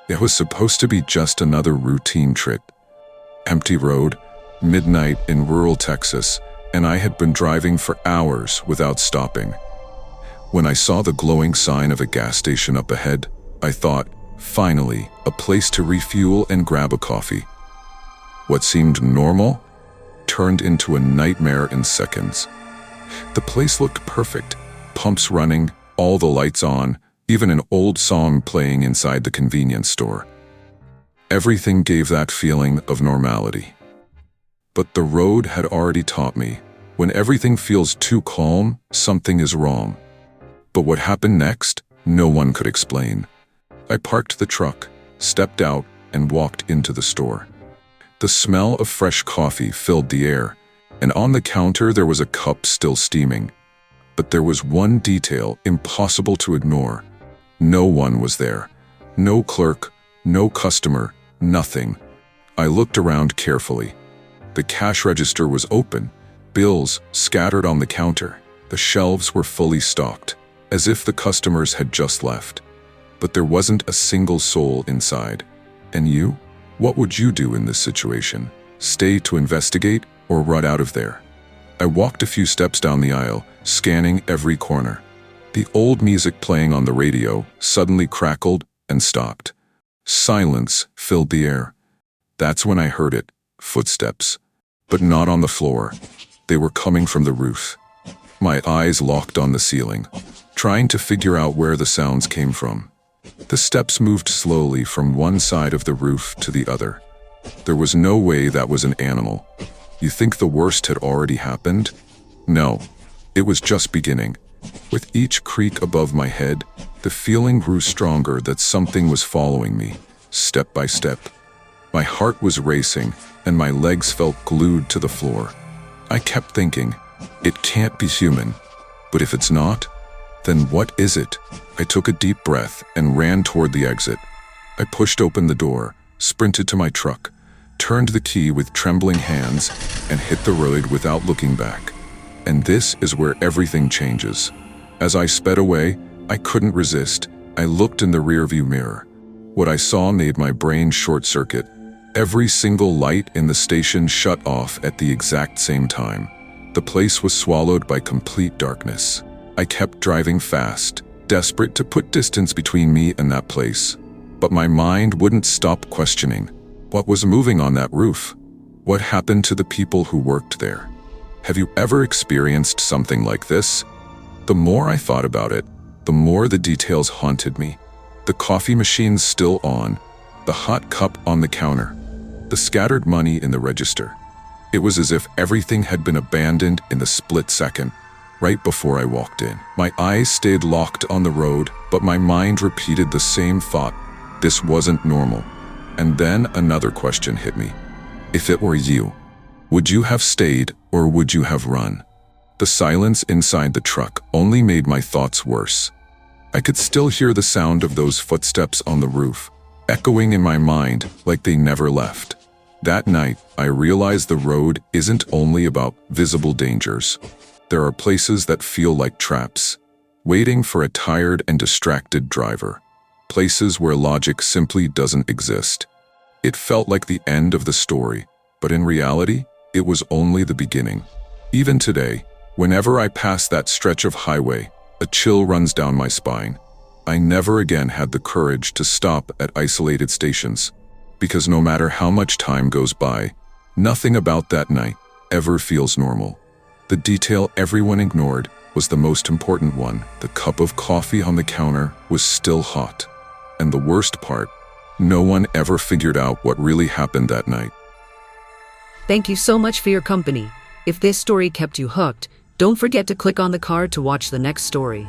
It was supposed to be just another routine trip. Empty road, midnight in rural Texas, and I had been driving for hours without stopping. When I saw the glowing sign of a gas station up ahead, I thought, finally, a place to refuel and grab a coffee. What seemed normal turned into a nightmare in seconds. The place looked perfect, pumps running, all the lights on, even an old song playing inside the convenience store. Everything gave that feeling of normality. But the road had already taught me, when everything feels too calm, something is wrong. But what happened next, no one could explain. I parked the truck, stepped out, and walked into the store. The smell of fresh coffee filled the air, and on the counter there was a cup still steaming. But there was one detail impossible to ignore. No one was there. No clerk, no customer, nothing. I looked around carefully. The cash register was open, bills scattered on the counter. The shelves were fully stocked, as if the customers had just left. But there wasn't a single soul inside. And you? What would you do in this situation? Stay to investigate or run out of there? I walked a few steps down the aisle, scanning every corner. The old music playing on the radio suddenly crackled and stopped. Silence filled the air. That's when I heard it, footsteps. But not on the floor. They were coming from the roof. My eyes locked on the ceiling, trying to figure out where the sounds came from. The steps moved slowly from one side of the roof to the other. There was no way that was an animal. You think the worst had already happened? No, it was just beginning. With each creak above my head, the feeling grew stronger that something was following me, step by step. My heart was racing, and my legs felt glued to the floor. I kept thinking, it can't be human. But if it's not, then what is it? I took a deep breath and ran toward the exit. I pushed open the door, sprinted to my truck, turned the key with trembling hands, and hit the road without looking back. And this is where everything changes. As I sped away, I couldn't resist. I looked in the rearview mirror. What I saw made my brain short-circuit. Every single light in the station shut off at the exact same time. The place was swallowed by complete darkness. I kept driving fast, desperate to put distance between me and that place. But my mind wouldn't stop questioning. What was moving on that roof? What happened to the people who worked there? Have you ever experienced something like this? The more I thought about it, the more the details haunted me. The coffee machine still on, the hot cup on the counter, the scattered money in the register. It was as if everything had been abandoned in the split second, right before I walked in. My eyes stayed locked on the road, but my mind repeated the same thought. This wasn't normal. And then another question hit me. If it were you, would you have stayed or would you have run? The silence inside the truck only made my thoughts worse. I could still hear the sound of those footsteps on the roof, echoing in my mind like they never left. That night, I realized the road isn't only about visible dangers. There are places that feel like traps, waiting for a tired and distracted driver. Places where logic simply doesn't exist. It felt like the end of the story, but in reality, it was only the beginning. Even today, whenever I pass that stretch of highway, a chill runs down my spine. I never again had the courage to stop at isolated stations, because no matter how much time goes by, nothing about that night ever feels normal. The detail everyone ignored was the most important one. The cup of coffee on the counter was still hot. And the worst part, no one ever figured out what really happened that night. Thank you so much for your company. If this story kept you hooked, don't forget to click on the card to watch the next story.